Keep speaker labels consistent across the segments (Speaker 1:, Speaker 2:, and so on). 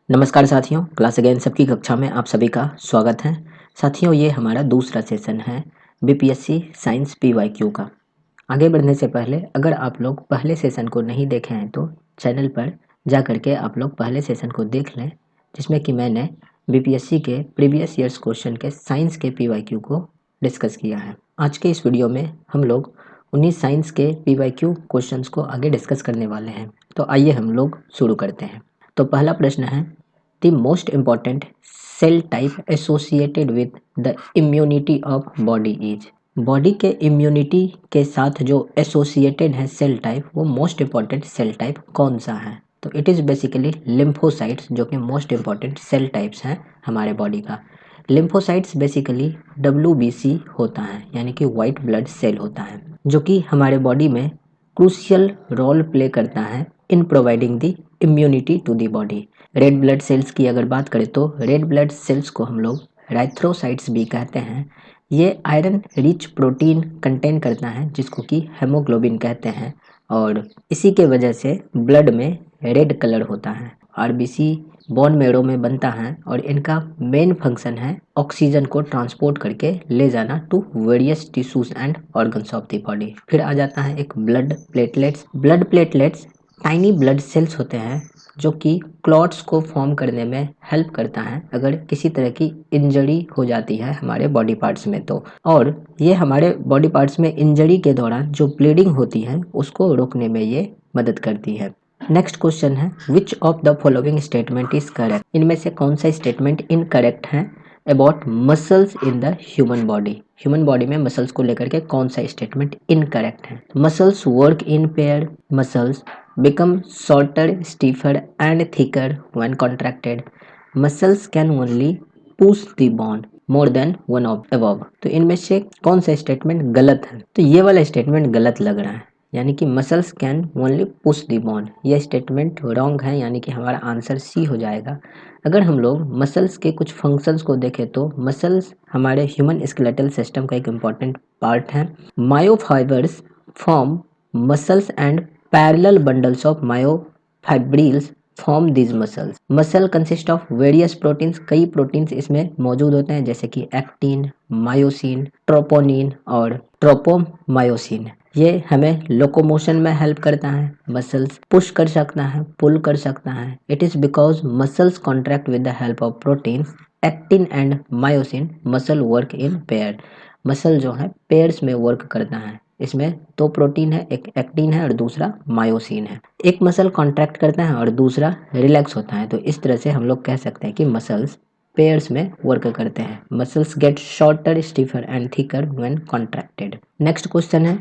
Speaker 1: नमस्कार साथियों, class again सबकी कक्षा में आप सभी का स्वागत है। साथियों, ये हमारा दूसरा सेशन है बीपीएससी साइंस पीवाईक्यू का। आगे बढ़ने से पहले अगर आप लोग पहले सेशन को नहीं देखे हैं तो चैनल पर जा करके आप लोग पहले सेशन को देख लें, जिसमें कि मैंने बीपीएससी के प्रीवियस ईयर्स क्वेश्चन के साइंस के पीवाईक्यू को डिस्कस किया है। आज के इस वीडियो में हम लोग 19 साइंस के पीवाईक्यू क्वेश्चंस को आगे डिस्कस करने वाले हैं। तो आइए हम लोग शुरू करते हैं। तो पहला प्रश्न है, the most important cell type associated with the immunity of body is. Body के इम्यूनिटी के साथ जो एसोसिएटेड है सेल टाइप, वो मोस्ट इम्पॉर्टेंट सेल टाइप कौन सा है? तो इट इज़ बेसिकली लिम्फोसाइट्स, जो कि मोस्ट इम्पॉर्टेंट सेल टाइप्स हैं हमारे बॉडी का। लिम्फोसाइट्स बेसिकली WBC होता है, यानी कि वाइट ब्लड सेल होता है, जो कि हमारे बॉडी में क्रूशियल रोल प्ले करता है in providing the immunity to the body. Red blood cells की अगर बात करें तो रेड ब्लड सेल्स को हम लोग राइथ्रोसाइट्स भी कहते हैं। ये आयरन रिच प्रोटीन कंटेन करता है, जिसको कि हेमोग्लोबिन कहते हैं, और इसी के वजह से ब्लड में रेड कलर होता है। आरबीसी बोन मैरो में बनता है और इनका मेन फंक्शन है ऑक्सीजन को ट्रांसपोर्ट करके ले जाना to various tissues and organs of the body. फिर आ जाता है एक blood platelets. Blood platelets tiny blood cells होते हैं, जो कि क्लॉट्स को फॉर्म करने में हेल्प करता है अगर किसी तरह की इंजरी हो जाती है हमारे बॉडी पार्ट्स में तो। और ये हमारे बॉडी पार्ट्स में इंजरी के दौरान जो ब्लीडिंग होती है उसको रोकने में ये मदद करती है। नेक्स्ट क्वेश्चन है, which of the following statement is correct? इनमें से कौन सा स्टेटमेंट इनकरेक्ट है about muscles in the human body? Human body में मसल्स को लेकर के कौन सा स्टेटमेंट इनकरेक्ट है? Muscles work in pair, muscles become shorter, stiffer and thicker when contracted. Muscles can only push the bone more than one of above. तो इनमें से कौन सा स्टेटमेंट गलत है? तो ये वाला स्टेटमेंट गलत लग रहा है, यानी कि muscles can only push the bone, ये स्टेटमेंट रॉन्ग है, यानी कि हमारा आंसर सी हो जाएगा। अगर हम लोग मसल्स के कुछ फंक्शंस को देखें तो मसल्स हमारे ह्यूमन स्केलेटल सिस्टम का एक इम्पॉर्टेंट पार्ट है। मायोफाइबर्स form muscles and parallel bundles of myofibrils form these muscles. Muscle consist of various proteins. कई प्रोटीन्स इसमें मौजूद होते हैं, जैसे कि एक्टिन, मायोसिन, ट्रोपोनिन और ट्रोपोमायोसिन। ये हमें लोकोमोशन में हेल्प करता है। मसल्स पुश कर सकता है, पुल कर सकता है। It is because muscles contract with the help of proteins actin and myosin. Muscle work in pair. Muscle जो है पेयर्स में वर्क करता है। इसमें दो प्रोटीन है, एक एक्टिन है और दूसरा मायोसिन है। एक मसल कॉन्ट्रैक्ट करता है और दूसरा रिलैक्स होता है। तो इस तरह से हम लोग कह सकते हैं कि मसल्स पेयर्स में वर्क करते हैं। Muscles get shorter, stiffer and thicker when contracted. Next question है,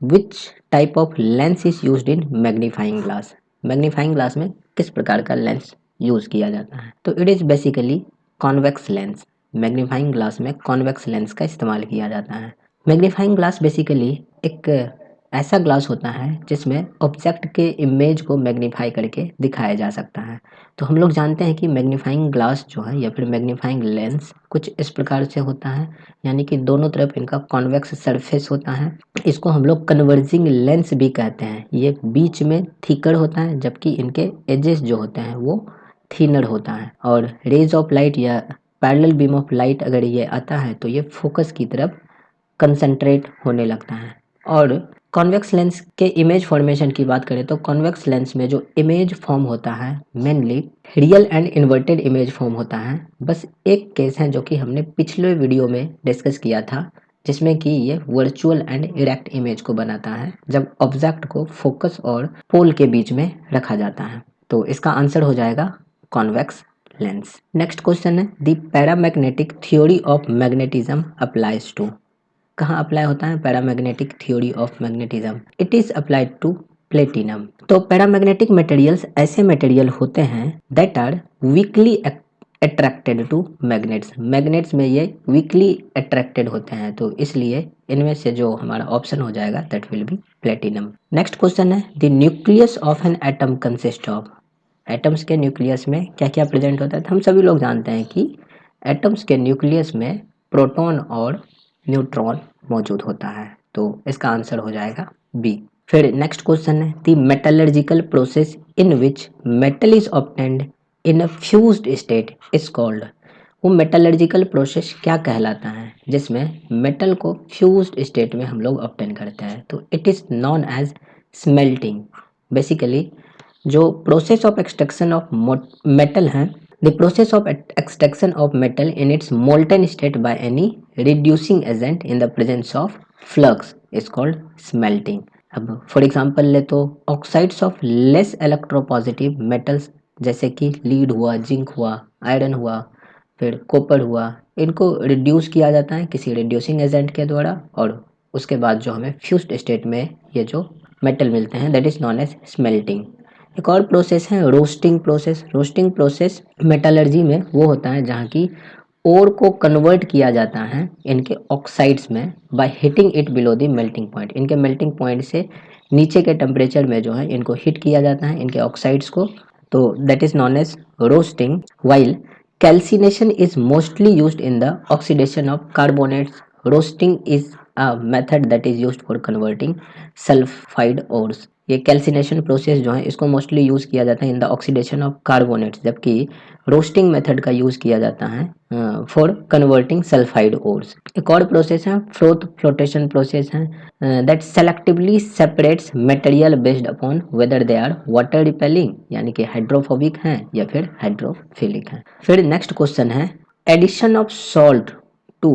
Speaker 1: which type of lens is used in magnifying glass? Magnifying glass में किस प्रकार का लेंस यूज किया जाता है? तो it is basically convex lens. Magnifying glass में कॉन्वेक्स लेंस का इस्तेमाल किया जाता है। मैग्नीफाइंग ग्लास बेसिकली एक ऐसा ग्लास होता है जिसमें ऑब्जेक्ट के इमेज को मैग्नीफाई करके दिखाया जा सकता है। तो हम लोग जानते हैं कि मैग्नीफाइंग ग्लास जो है या फिर मैग्नीफाइंग लेंस कुछ इस प्रकार से होता है, यानी कि दोनों तरफ इनका कॉन्वेक्स सरफेस होता है। इसको हम लोग कन्वर्जिंग लेंस भी कहते हैं। ये बीच में थिकर होता है, जबकि इनके एजेस जो होते हैं वो थिनर होता है। और रेज ऑफ लाइट या पैरेलल बीम ऑफ लाइट अगर ये आता है तो ये फोकस की तरफ कंसंट्रेट होने लगता है। और कॉन्वेक्स लेंस के इमेज फॉर्मेशन की बात करें तो कॉन्वेक्स लेंस में जो इमेज फॉर्म होता है mainly real and inverted image form होता है। बस एक केस है जो कि हमने पिछले वीडियो में डिस्कस किया था, जिसमें कि ये वर्चुअल एंड इरेक्ट इमेज को बनाता है जब ऑब्जेक्ट को फोकस और पोल के बीच में रखा जाता है। तो इसका आंसर हो जाएगा कॉन्वेक्स लेंस। नेक्स्ट क्वेश्चन है, the paramagnetic theory of magnetism applies to? कहाँ अप्लाई होता है paramagnetic theory of magnetism? It is applied to platinum. तो पैरामैग्नेटिक मटेरियल्स ऐसे मटेरियल होते हैं that are weakly attracted to magnets. Magnets में ये वीकली अट्रैक्टेड होते हैं, तो इसलिए इनमें से जो हमारा ऑप्शन हो जाएगा that will be platinum. Next question है, the nucleus of an atom consist of? Atoms के न्यूक्लियस में क्या क्या प्रेजेंट होता है? तो हम सभी लोग जानते हैं कि एटम्स के न्यूक्लियस में प्रोटॉन और न्यूट्रॉन मौजूद होता है। तो इसका आंसर हो जाएगा बी। फिर नेक्स्ट क्वेश्चन है, the metallurgical process in which metal is obtained in a fused state is called, वो मेटलर्जिकल प्रोसेस क्या कहलाता है जिसमें मेटल को फ्यूज्ड स्टेट में हम लोग ऑब्टेन करते हैं, तो it is known as smelting. Basically जो process of extraction of metal है, the process of extraction of metal in its molten state by any reducing agent in the presence of flux is called smelting. अब for example ले तो oxides of less electropositive metals जैसे कि lead हुआ, zinc हुआ, iron हुआ, फिर copper हुआ, इनको रिड्यूस किया जाता है किसी रिड्यूसिंग एजेंट के द्वारा, और उसके बाद जो हमें फ्यूज्ड स्टेट में ये जो मेटल मिलते हैं that is known as smelting. एक और प्रोसेस है roasting process. Roasting process metallurgy में वो होता है जहाँ की ओर को कन्वर्ट किया जाता है इनके ऑक्साइड्स में by heating it below the melting point. इनके मेल्टिंग पॉइंट से नीचे के टेम्परेचर में जो है इनको हिट किया जाता है इनके ऑक्साइड्स को, तो that is known as roasting. While calcination is mostly used in the oxidation of carbonates, roasting is a method that is used for converting sulphide ores. ये कैल्सिनेशन प्रोसेस जो है इसको मोस्टली यूज़ किया जाता है in the oxidation of carbonates, जबकि roasting method का use किया जाता है फॉर कन्वर्टिंग सल्फाइड ओर्स। एक और प्रोसेस है फ्रोथ फ्लोटेशन प्रोसेस है, that selectively separates material based upon whether they are water repelling, यानी कि हाइड्रोफोबिक हैं या फिर हाइड्रोफिलिक हैं। फिर नेक्स्ट क्वेश्चन है addition of salt to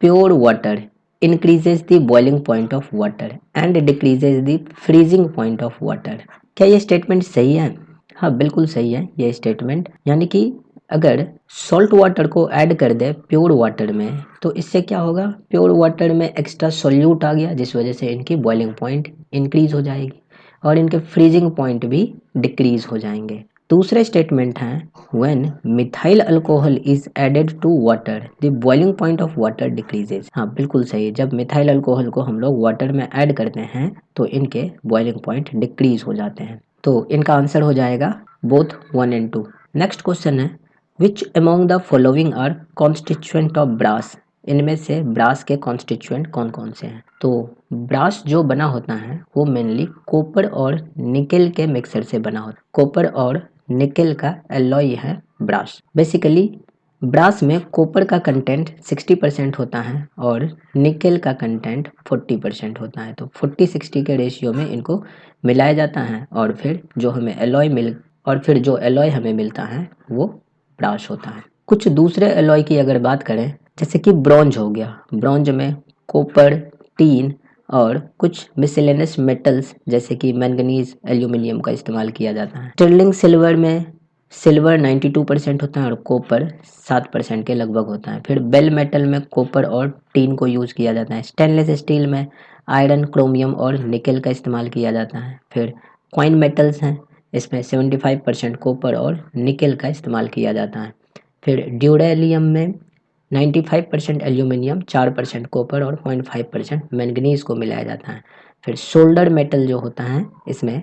Speaker 1: pure water increases the boiling point of water and decreases the freezing point of water। क्या ये स्टेटमेंट सही है? हाँ बिल्कुल सही है ये स्टेटमेंट, यानी कि अगर सॉल्ट वाटर को ऐड कर दे प्योर वाटर में तो इससे क्या होगा, प्योर वाटर में एक्स्ट्रा सोल्यूट आ गया जिस वजह से इनकी बॉइलिंग पॉइंट इंक्रीज हो जाएगी और इनके फ्रीजिंग पॉइंट भी डिक्रीज हो जाएंगे। दूसरे स्टेटमेंट हैं when methyl alcohol is added to water the boiling point of water decreases. हाँ बिल्कुल सही है, जब मिथाइल अल्कोहल को हम लोग वाटर में ऐड करते हैं तो इनके बॉइलिंग पॉइंट डिक्रीज हो जाते हैं, तो इनका आंसर हो जाएगा बोथ 1 एंड 2। नेक्स्ट क्वेश्चन है which among the following are constituent of brass, इनमें से ब्रास के कॉन्स्टिट्यूएंट कौन कौन से हैं? तो ब्रास जो बना होता है वो मेनली कॉपर और निकेल के मिक्सर से बना होता है। कॉपर और निकेल का एलॉय है ब्रास। बेसिकली ब्रास में कॉपर का कंटेंट 60% होता है और निकेल का कंटेंट 40% होता है, तो 40-60 के रेशियो में इनको मिलाया जाता है और फिर जो हमें एलॉय हमें मिलता है वो ब्रास होता है। कुछ दूसरे एलॉय की अगर बात करें जैसे कि ब्रॉन्ज हो गया, ब्रॉन्ज में कॉपर, टीन और कुछ मिसलेनियस मेटल्स जैसे कि मैंगनीज, एल्यूमिनियम का इस्तेमाल किया जाता है। स्टर्लिंग सिल्वर में सिल्वर 92% होता है और कॉपर 7% के लगभग होता है। फिर बेल मेटल में कॉपर और टीन को यूज़ किया जाता है। स्टेनलेस स्टील में आयरन, क्रोमियम और निकेल का इस्तेमाल किया जाता है। फिर क्वाइन मेटल्स हैं, इसमें 75% कॉपर और निकेल का इस्तेमाल किया जाता है। फिर ड्यूरेलियम में 95% एल्यूमिनियम, 4% कॉपर और 0.5% मैंगनीज को मिलाया जाता है। फिर सोल्डर मेटल जो होता है इसमें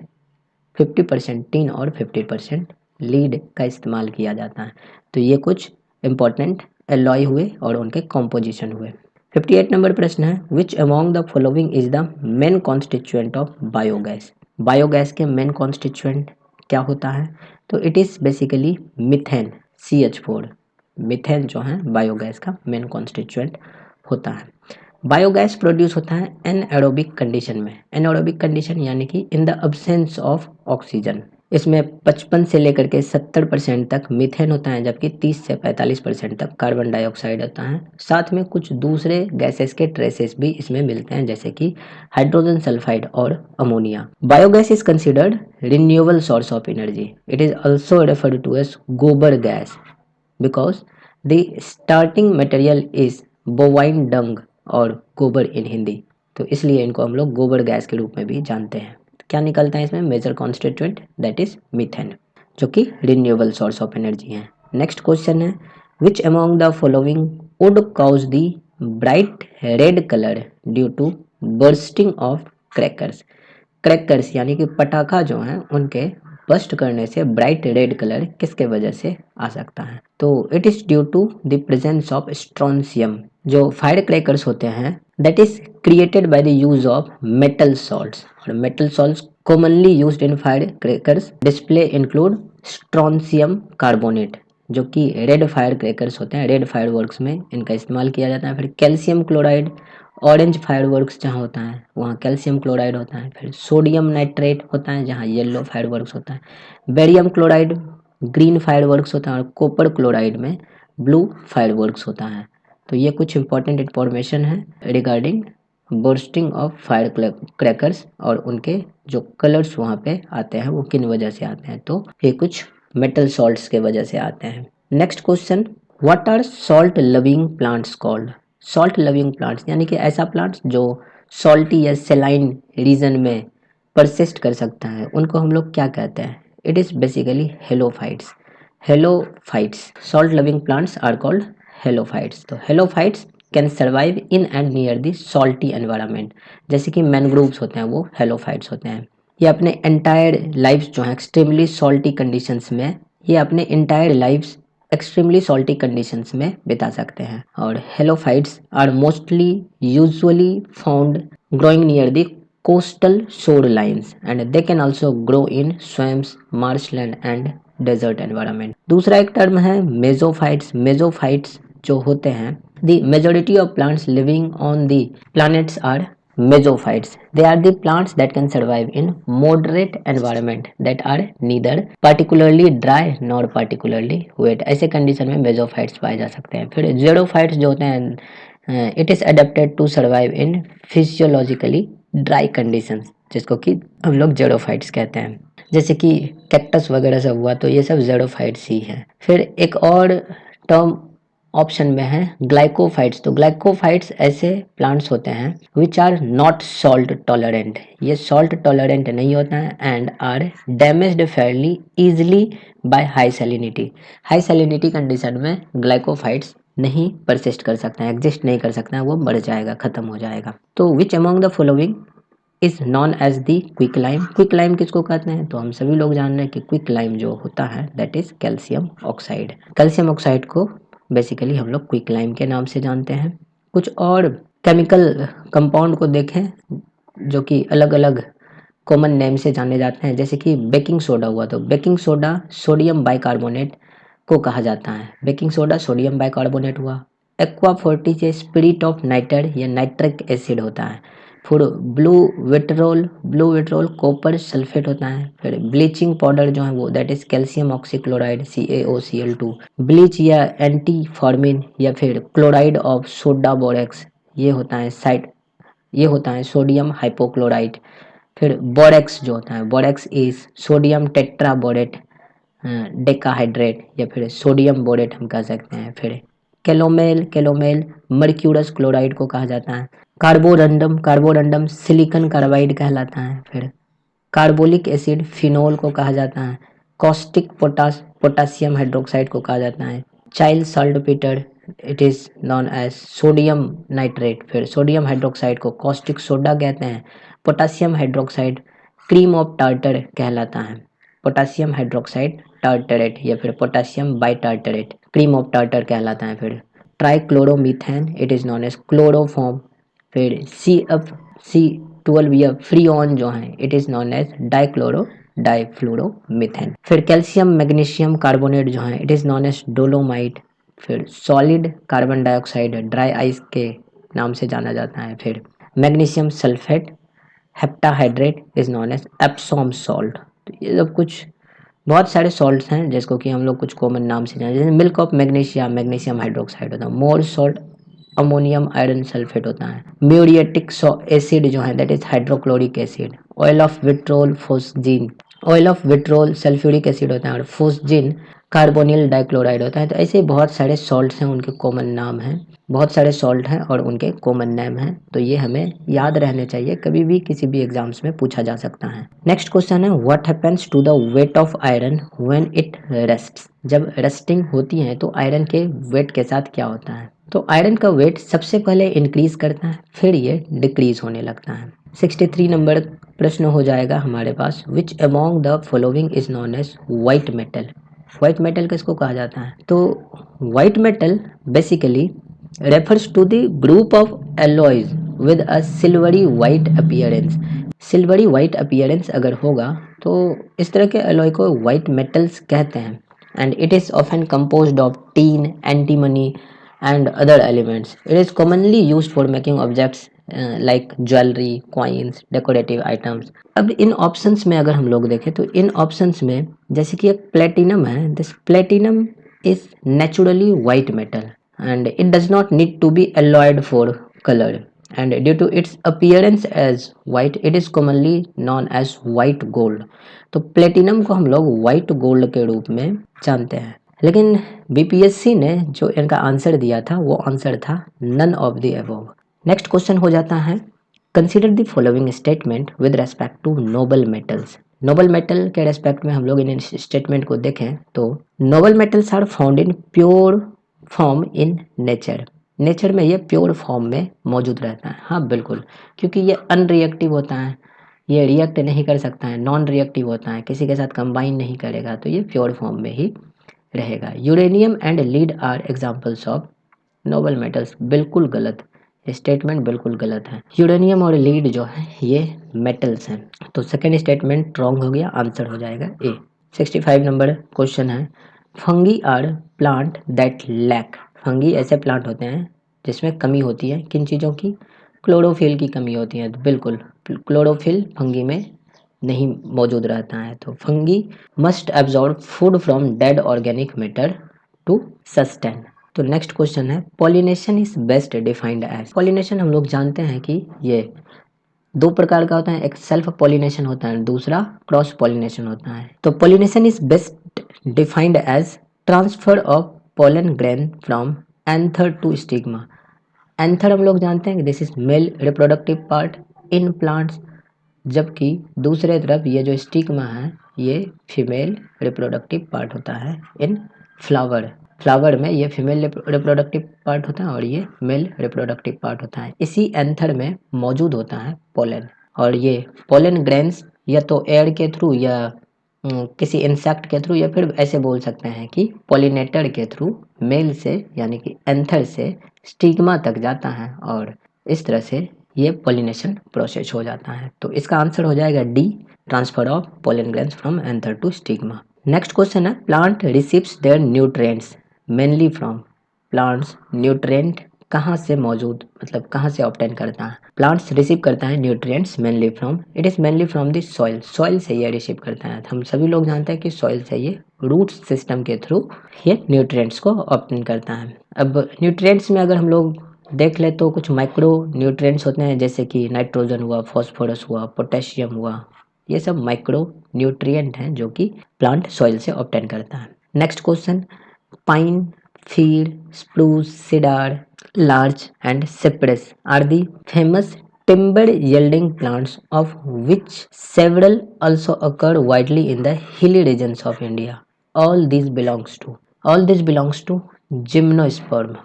Speaker 1: 50% टिन और 50% लीड का इस्तेमाल किया जाता है। तो ये कुछ इंपॉर्टेंट एलॉय हुए और उनके कॉम्पोजिशन हुए। 58 नंबर प्रश्न है which among the following is the main constituent of biogas. Biogas के मेन कॉन्स्टिट्यूएंट क्या होता है? तो it is basically methane, CH4। Methane जो है बायोगैस का मेन कॉन्स्टिट्यूएंट होता है। बायोगैस प्रोड्यूस होता है एनएरोबिक कंडीशन में। एनएरोबिक कंडीशन यानी कि in the absence of oxygen. इसमें 55 से लेकर के 70% तक मीथेन होता है, जबकि 30 से 45% तक कार्बन डाइऑक्साइड होता है। साथ में कुछ दूसरे गैसेस के ट्रेसेस भी इसमें मिलते हैं जैसे कि हाइड्रोजन सल्फाइड और ammonia. Biogas is considered renewable source of energy. It is also referred to as gobar gas because the starting material is bovine dung और गोबर इन हिंदी, तो इसलिए इनको हम लोग गोबर गैस के रूप में भी जानते हैं। क्या निकलता है इसमें major constituent that is methane, जो कि रिन्यूएबल सोर्स ऑफ एनर्जी है। नेक्स्ट क्वेश्चन है which among the following would cause the bright red colour due to bursting of crackers. Crackers यानी कि पटाखा जो हैं उनके बस्ट करने से ब्राइट रेड कलर किसके वजह से आ सकता है? तो it is due to the presence of strontium. जो फायर क्रैकर्स होते हैं that is created by the use of metal salts, और metal salts commonly used in firecrackers display include strontium carbonate, जो कि रेड फायर क्रैकर्स होते हैं, red fire works में इनका इस्तेमाल किया जाता है। फिर calcium chloride, orange fire works जहाँ होता है वहाँ कैल्शियम क्लोराइड होता है। फिर सोडियम नाइट्रेट होता है जहाँ येलो फायर वर्क्स होता है। Barium chloride green fire works होता है, और कॉपर क्लोराइड में ब्लू फायर वर्क्स होता है। तो ये कुछ इंपॉर्टेंट इंफॉर्मेशन है regarding bursting of fire crackers, और उनके जो कलर्स वहाँ पे आते हैं वो किन वजह से आते हैं। तो ये कुछ मेटल सॉल्ट्स के वजह से आते हैं। Next question, what are salt loving plants called? Salt loving plants यानी कि ऐसा प्लांट्स जो सॉल्टी या सेलाइन रीजन में परसिस्ट कर सकता है, उनको हम लोग क्या कहते हैं? It is basically halophytes. Halophytes, salt loving plants are called halophytes. तो halophytes can survive in and near the salty environment, जैसे कि मैनग्रोव्स होते हैं वो हेलोफाइट्स होते हैं। ये अपने एंटायर लाइफ्स जो है एक्सट्रीमली सॉल्टी कंडीशंस में, ये अपने entire lifes extremely salty conditions में बिता सकते हैं। और halophytes are mostly usually found growing near the coastal shore lines and they can also grow in swamps, marshland and desert environment. दूसरा एक टर्म है मेसोफाइट्स। मेसोफाइट्स जो होते हैं, the majority of plants living on the planets are mesophytes. They are the plants that can survive in moderate environment that are neither particularly dry nor particularly wet. ऐसे condition में mesophytes पाए जा सकते हैं। फिर xerophytes जो होते हैं, it is adapted to survive in physiologically dry conditions, जिसको कि हम लोग xerophytes कहते हैं। जैसे कि कैक्टस वगैरह सब हुआ, तो ये सब xerophytes ही है। फिर एक और टर्म ऑप्शन में है ग्लाइकोफाइट्स। तो ग्लाइकोफाइट्स ऐसे प्लांट्स होते हैं which are not salt tolerant, ये सॉल्ट टॉलरेंट नहीं होता है, and are damaged fairly easily by high salinity. High salinity condition में ग्लाइकोफाइट्स नहीं परसिस्ट कर सकते हैं, एग्जिस्ट नहीं कर सकते हैं, वो मर जाएगा, खत्म हो जाएगा। तो which among the following is known as the quick lime? Quick lime किसको कहते हैं? तो हम सभी लोग जान रहे हैं कि क्विक लाइम जो होता है that is calcium oxide. Calcium oxide को बेसिकली हम लोग क्विक लाइम के नाम से जानते हैं। कुछ और केमिकल कंपाउंड को देखें जो कि अलग अलग कॉमन नेम से जाने जाते हैं, जैसे कि बेकिंग सोडा हुआ, तो बेकिंग सोडा सोडियम बाइकार्बोनेट को कहा जाता है। बेकिंग सोडा सोडियम बाइकार्बोनेट हुआ। Aqua fortis spirit of nitre या नाइट्रिक एसिड होता है। फिर ब्लू विट्रोल कॉपर सल्फेट होता है। फिर ब्लीचिंग पाउडर जो है वो that is calcium oxychloride CaOCl2। Bleach या एंटी फॉर्मिन या फिर क्लोराइड ऑफ सोडा बोरेक्स, ये होता है सोडियम हाइपोक्लोराइड। फिर बोरेक्स जो होता है, borax is sodium tetraborate decahydrate या फिर सोडियम बोरेट हम कह सकते हैं। फिर कैलोमेल मर्क्यूरस क्लोराइड को कहा जाता है। कार्बोरंडम सिलिकॉन कार्बाइड कहलाता है। फिर कार्बोलिक एसिड फिनोल को कहा जाता है। कॉस्टिक पोटासियम हाइड्रोक्साइड को कहा जाता है। Chile saltpetre it is known as sodium nitrate. फिर सोडियम हाइड्रोक्साइड को कॉस्टिक सोडा कहते हैं। Potassium hydroxide cream of tartar कहलाता है। पोटासियम हाइड्रोक्साइड टार्टरेट या फिर potassium bitartrate cream of tartar कहलाता है। फिर trichloromethane it is known as chloroform. फिर CF12 या फ्रीऑन जो है it is known as difluoromethane. फिर कैल्शियम मैग्नीशियम कार्बोनेट जो है it is known as dolomite. फिर solid carbon dioxide dry ice के नाम से जाना जाता है। फिर magnesium sulphate heptahydrate is known as Epsom salt. तो ये सब कुछ बहुत सारे सॉल्ट्स हैं जिसको कि हम लोग कुछ कॉमन नाम से जाने, जैसे मिल्क ऑफ मैग्नीशियम हाइड्रोक्साइड होता है। मोर सॉल्ट अमोनियम आयरन सल्फेट होता है। म्यूरिएटिक एसिड जो है that is hydrochloric acid. Oil of vitriol sulphuric acid होता है। और फोस्जिन कार्बोनिल डाइक्लोराइड होता है। तो ऐसे बहुत सारे सॉल्ट्स हैं, उनके कॉमन नाम हैं। बहुत सारे सॉल्ट हैं और उनके कॉमन नेम हैं, तो ये हमें याद रहने चाहिए, कभी भी किसी भी एग्जाम्स में पूछा जा सकता है। नेक्स्ट क्वेश्चन है what happens to the weight of iron when it rusts? जब रेस्टिंग होती है तो आयरन के वेट के साथ क्या होता है? तो आयरन का वेट सबसे पहले इंक्रीज करता है, फिर ये डिक्रीज होने लगता है। 63 नंबर प्रश्न हो जाएगा हमारे पास, which among the following is known as white metal? White metal किसको कहा जाता है? तो white metal basically refers to the group of alloys with a silvery white appearance. Silvery white appearance अगर होगा तो इस तरह के अलॉय को वाइट मेटल्स कहते हैं। And it is often composed of tin, antimony and other elements. It is commonly used for making objects like jewellery, coins, decorative items. अब इन ऑप्शंस में अगर हम लोग देखें तो इन ऑप्शंस में जैसे कि एक प्लेटिनम है, this platinum is naturally white metal and it does not need to be alloyed for color, and due to its appearance as white it is commonly known as white gold। तो platinum को हम लोग white gold के रूप में जानते हैं। लेकिन बीपीएससी ने जो इनका आंसर दिया था वो आंसर था none of the above. Next question हो जाता है consider the following statement with respect to noble metals. Noble metal के रेस्पेक्ट में हम लोग इन स्टेटमेंट को देखें तो noble metals are found in pure form in nature. Nature में ये प्योर फॉर्म में मौजूद रहता है। हाँ बिल्कुल, क्योंकि ये अनरिएक्टिव होता है, ये रिएक्ट नहीं कर सकता है, नॉन रिएक्टिव होता है, किसी के साथ कंबाइन नहीं करेगा, तो ये प्योर फॉर्म में ही रहेगा। Uranium and lead are examples of noble metals. बिल्कुल गलत, स्टेटमेंट बिल्कुल गलत है। यूरेनियम और लीड जो है ये मेटल्स हैं। तो सेकेंड स्टेटमेंट रॉन्ग हो गया, आंसर हो जाएगा ए। 65 नंबर क्वेश्चन है fungi are plant that lack. Fungi ऐसे प्लांट होते हैं जिसमें कमी होती है, किन चीज़ों की? क्लोरोफिल की कमी होती है। तो बिल्कुल क्लोरोफिल फंगी में नहीं मौजूद रहता है। तो fungi must absorb food from dead organic matter to sustain. तो नेक्स्ट क्वेश्चन है pollination is best defined as. Pollination हम लोग जानते हैं कि ये दो प्रकार का होता है, एक सेल्फ पॉलिनेशन होता है, दूसरा क्रॉस पॉलिनेशन होता है। तो pollination is best defined as transfer of pollen grain from anther to stigma. Anther हम लोग जानते हैं कि this is male reproductive part in plants, जबकि दूसरे तरफ ये जो स्टिग्मा है ये फीमेल रिप्रोडक्टिव पार्ट होता है इन फ्लावर। फ्लावर में ये फीमेल रिप्रोडक्टिव पार्ट होता है और ये मेल रिप्रोडक्टिव पार्ट होता है। इसी एंथर में मौजूद होता है पोलन, और ये पोलन ग्रेन्स या तो एयर के थ्रू या किसी इंसेक्ट के थ्रू, या फिर ऐसे बोल सकते हैं कि पॉलिनेटर के थ्रू मेल से यानी कि एंथर से स्टिग्मा तक जाता है, और इस तरह से ये पॉलिनेशन प्रोसेस हो जाता है। तो इसका आंसर हो जाएगा D, transfer of pollen grains from anther to stigma. Next question है plant receives their nutrients mainly from. Plants nutrient कहाँ से मौजूद, मतलब कहाँ से ऑब्टेन करता है? प्लांट्स रिसीव करता है nutrients mainly from, it is mainly from the soil. Soil से ये रिसीव करता है। हम सभी लोग जानते हैं कि सॉइल से ये रूट सिस्टम के थ्रू ये न्यूट्रिएंट्स को ऑब्टेन करता है। अब न्यूट्रिएंट्स में अगर हम लोग देख ले तो कुछ माइक्रो न्यूट्रिएंट्स होते हैं, जैसे कि नाइट्रोजन हुआ, फॉस्फोरस हुआ, पोटेशियम हुआ, ये सब माइक्रो न्यूट्रिएंट हैं जो कि प्लांट सॉइल से ऑब्टेन करता है। Next question pine, fir, spruce, cedar, larch and cypress are the famous timber yielding plants of which several also occur widely in the hilly regions of India. All these belongs to gymnosperm।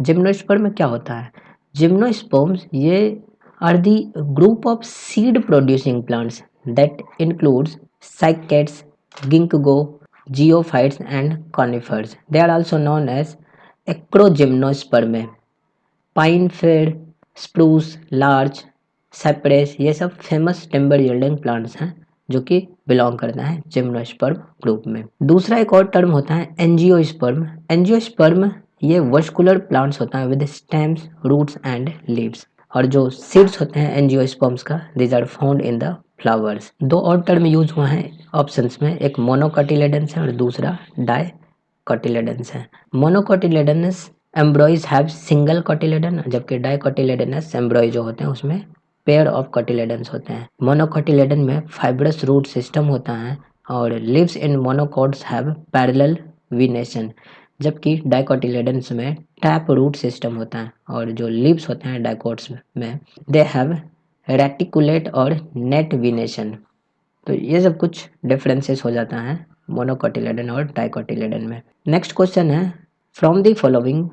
Speaker 1: Gymnosperm क्या होता है? Gymnosperms ये are the group of seed producing plants that includes cycads, ginkgo, geophytes and conifers. They are also known as acrogymnosperm. Pine, fir, spruce, larch, cypress ये सब famous timber yielding plants हैं जो कि belong करता है gymnosperm group में। दूसरा एक और टर्म होता है एंजियोस्पर्म। एंजियोस्पर्म ये वर्सकुलर प्लांट्स होता है with stems, roots and leaves, और जो सीड्स होते हैं एंजियोस्पर्म्स का these are found in the flowers. दो और टर्म यूज हुआ है ऑप्शंस में, एक मोनोकोटिलेडन्स है और दूसरा डाइकोटिलेडन्स है। Monocotyledons embryos have single cotyledon, जबकि डाइकोटिलेडनस एम्ब्रॉय जो होते हैं उसमें पेयर ऑफ कोटिलेडन्स होते हैं। मोनोकोटिलेडन में फाइब्रस रूट सिस्टम होता है और leaves in monocots have parallel venation, जबकि डाइकोटिलेडन्स में टैप रूट सिस्टम होता है और जो लीव्स होते हैं डाइकोट्स में दे हैव रेटिकुलेट और नेट वीनेशन। तो ये सब कुछ डिफरेंसेस हो जाता है मोनोकोटिलेडन और डाइकोटिलेडन में। नेक्स्ट क्वेश्चन है from the following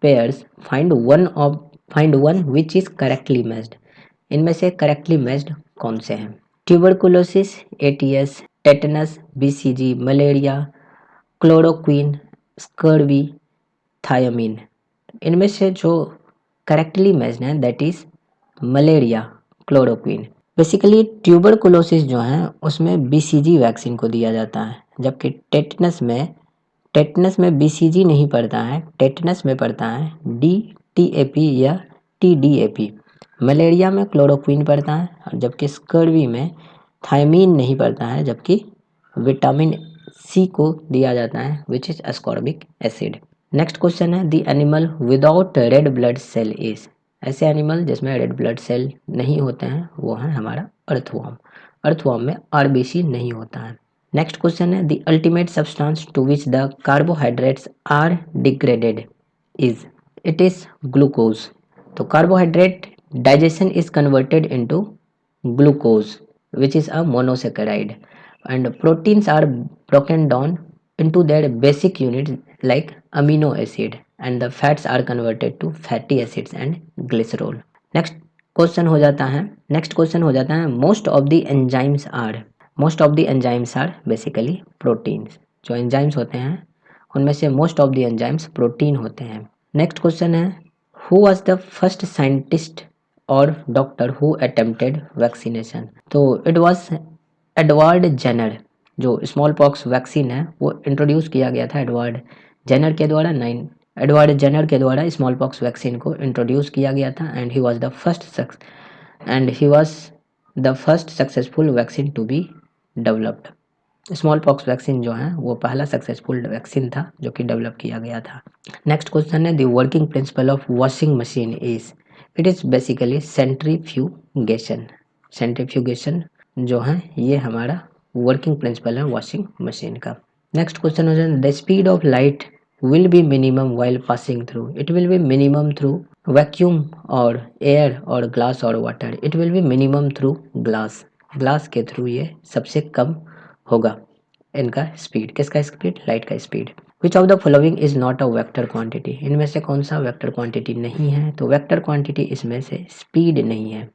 Speaker 1: pairs find one which is correctly matched. इनमें से करेक्टली मैच्ड कौन से हैं? Tuberculosis, ATS, tetanus, BCG, malaria, chloroquine, scurvy, thiamine. इनमें से जो करेक्टली मैच्ड है that is malaria, chloroquine. Basically tuberculosis जो है उसमें बीसीजी वैक्सीन को दिया जाता है, जबकि टेटनस में बीसीजी नहीं पड़ता है, टेटनस में पड़ता है डीटीएपी या टीडीएपी। मलेरिया में क्लोरोक्विन पड़ता है, और जबकि स्कर्वी में थायमीन नहीं पड़ता है, जबकि विटामिन सी को दिया जाता है which is ascorbic acid. Next question है the animal without red blood cell is. ऐसे एनिमल जिसमें रेड ब्लड सेल नहीं होते हैं वो है हमारा अर्थवर्म। अर्थवर्म में आरबीसी नहीं होता है। नेक्स्ट क्वेश्चन है the ultimate substance to which the carbohydrates are degraded is. It is glucose. तो carbohydrate digestion is converted into glucose which is a monosaccharide, and proteins are broken down into their basic units like amino acid, and the fats are converted to fatty acids and glycerol. Next question हो जाता है most of the enzymes are basically proteins. जो enzymes होते हैं उनमें से most of the enzymes protein होते हैं। नेक्स्ट क्वेश्चन है who was the first scientist और डॉक्टर हु अटेम्प्टेड वैक्सीनेशन। तो इट वाज एडवर्ड जेनर। जो स्मॉल पॉक्स वैक्सीन है वो इंट्रोड्यूस किया गया था एडवर्ड जेनर के द्वारा स्मॉल पॉक्स वैक्सीन को इंट्रोड्यूस किया गया था, and he was the first successful vaccine to be developed. Smallpox vaccine जो है वो पहला सक्सेसफुल वैक्सीन था जो कि डेवलप किया गया था। नेक्स्ट क्वेश्चन है the working principle of washing machine is. It is basically centrifugation जो है ये हमारा वर्किंग प्रिंसिपल है वॉशिंग मशीन का। नेक्स्ट क्वेश्चन हो जाए the speed of light will be minimum while passing through. It will be minimum through vacuum और air और ग्लास और water. It will be minimum through glass के through ये सबसे कम होगा इनका स्पीड। किसका स्पीड? लाइट का speed. Which of the following is not a vector quantity. इनमें से कौन सा वेक्टर क्वांटिटी नहीं है? तो वेक्टर क्वांटिटी इसमें से स्पीड नहीं है,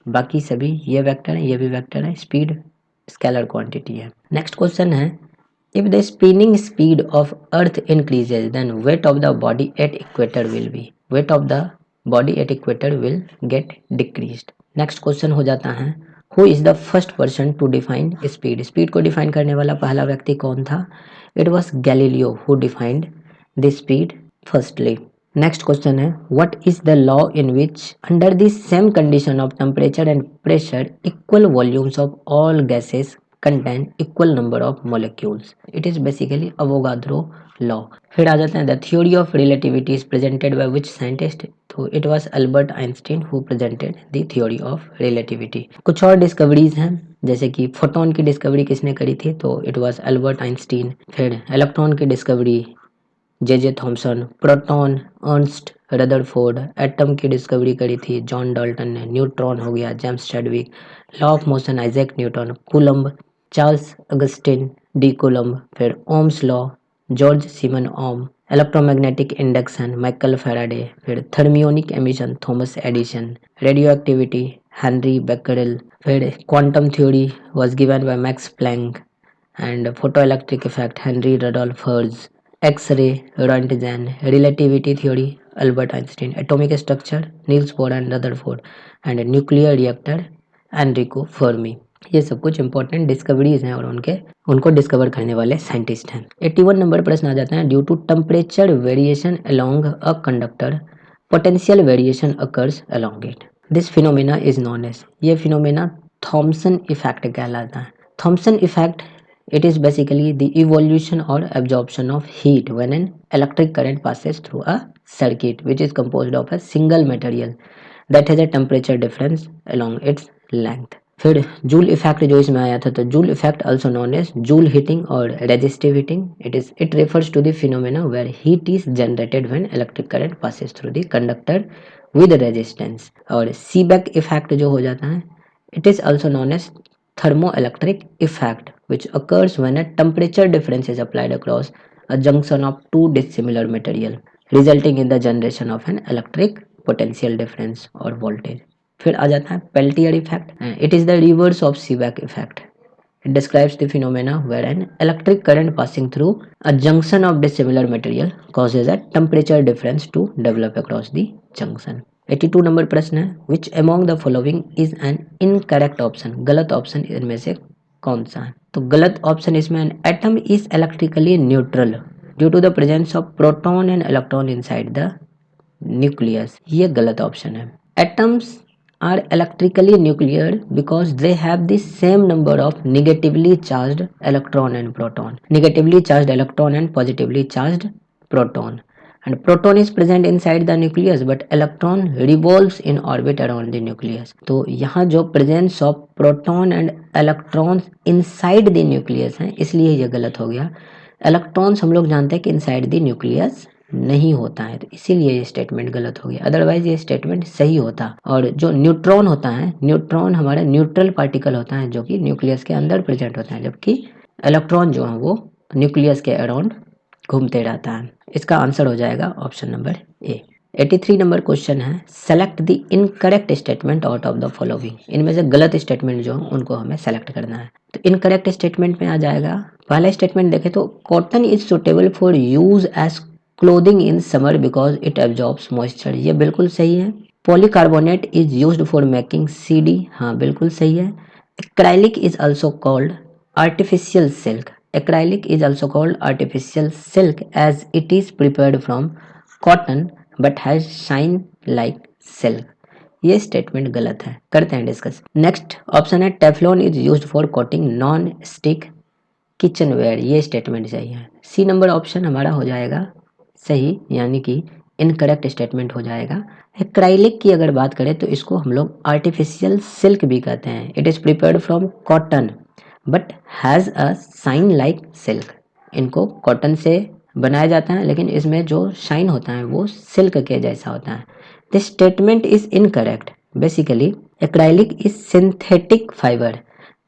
Speaker 1: बाकी सभी ये वेक्टर है, ये भी वेक्टर है, स्पीड स्केलर क्वांटिटी है। नेक्स्ट क्वेश्चन है if the spinning speed of Earth increases then weight of the body at equator will get decreased. Next question हो जाता है who is the first person to define speed. Speed को define करने वाला पहला व्यक्ति कौन था? It was Galileo who defined the speed firstly. Next question है what is the law in which under the same condition of temperature and pressure equal volumes of all gases contain equal number of molecules. It is basically Avogadro law. फिर आ जाते हैं the theory of relativity is presented by which scientist. तो it was Albert Einstein who presented the theory of relativity. कुछ और discoveries हैं जैसे कि फोटोन की डिस्कवरी किसने करी थी? तो इट वाज अल्बर्ट आइंस्टीन। फिर इलेक्ट्रॉन की discovery J Thomson. Proton Ernest Rutherford. Atom की डिस्कवरी करी थी जॉन डाल्टन ने। न्यूट्रॉन हो गया James Chadwick. Law of motion Isaac Newton. Coulomb Charles Augustin de Coulomb. फिर Ohm's law George Simon Ohm. Electromagnetic induction Michael Faraday. फिर thermionic emission Thomas Edison. Radioactivity Henry Becquerel. फिर quantum theory was given by Max Planck and photoelectric effect Henry Rudolf Hertz. X ray Roentgen. Relativity theory Albert Einstein. Atomic structure Niels Bohr and Rutherford and nuclear reactor Enrico Fermi. ये सब कुछ important discoveries हैं और उनको discover करने वाले scientist हैं। 81 number प्रश्न आ जाता है due to temperature variation along a conductor potential variation occurs along it. This phenomena is known as. ये फिनोमेना थॉमसन इफेक्ट कहलाता है। Thomson effect it is basically the evolution or absorption of heat when an electric current passes through a circuit which is composed of a single material that has a temperature difference along its length। फिर Joule effect जो इसमें आया था, तो Joule effect also known as Joule heating और resistive heating. it refers to the phenomena where heat is generated when electric current passes through the conductor with resistance। और Seebeck effect जो हो जाता है it is also known as thermoelectric effect which occurs when a temperature difference is applied across a junction of two dissimilar material resulting in the generation of an electric potential difference or voltage। फिर आ जाता है Peltier effect. it is the reverse of Seebeck effect। It describes the phenomena where an electric current passing through a junction of dissimilar material causes a temperature difference to develop across the junction। 82 number प्रश्न है, which among the following is an incorrect option, गलत option इनमें से कौन सा है? तो गलत ऑप्शन इसमें, an atom is electrically neutral due to the presence of proton and electron inside the nucleus, ये गलत ऑप्शन है। Atoms are electrically nuclear because they have the same number of negatively charged electron and proton, negatively charged electron and positively charged proton, and proton is present inside the nucleus but electron revolves in orbit around the nucleus। तो यहाँ जो presence of proton and electrons inside the nucleus है, इसलिए ये गलत हो गया। Electrons हम लोग जानते हैं कि इनसाइड द न्यूक्लियस नहीं होता है, तो इसीलिए ये स्टेटमेंट गलत हो गया, अदरवाइज ये स्टेटमेंट सही होता। और जो न्यूट्रॉन होता है, न्यूट्रॉन हमारा न्यूट्रल पार्टिकल होता है जो कि न्यूक्लियस के अंदर प्रेजेंट होता है, जबकि इलेक्ट्रॉन जो है वो न्यूक्लियस के अराउंड घूमते रहता है। इसका आंसर हो जाएगा option number A. 83 number question है, select the incorrect statement out of the following, इनमें से गलत स्टेटमेंट जो उनको हमें सेलेक्ट करना है। तो इनकरेक्ट स्टेटमेंट में आ जाएगा, पहला स्टेटमेंट देखें तो cotton is suitable for use as clothing in summer because it absorbs moisture, ये बिल्कुल सही है। Polycarbonate is used for making CD, हाँ बिल्कुल सही है। Acrylic is also called artificial silk, acrylic is also called artificial silk as it is prepared from cotton but has shine like silk, ये statement गलत है। करते हैं डिस्कस। नेक्स्ट ऑप्शन है, Teflon is used for coating non stick kitchen ware, ये statement सही है। सी number option हमारा हो जाएगा सही, यानी कि इनकरेक्ट स्टेटमेंट हो जाएगा। एक्राइलिक की अगर बात करें तो इसको हम लोग आर्टिफिशियल सिल्क भी कहते हैं। It is prepared from cotton but has a shine like silk, इनको कॉटन से बनाया जाता है लेकिन इसमें जो शाइन होता है वो सिल्क के जैसा होता है। This statement is incorrect, basically acrylic is synthetic fibre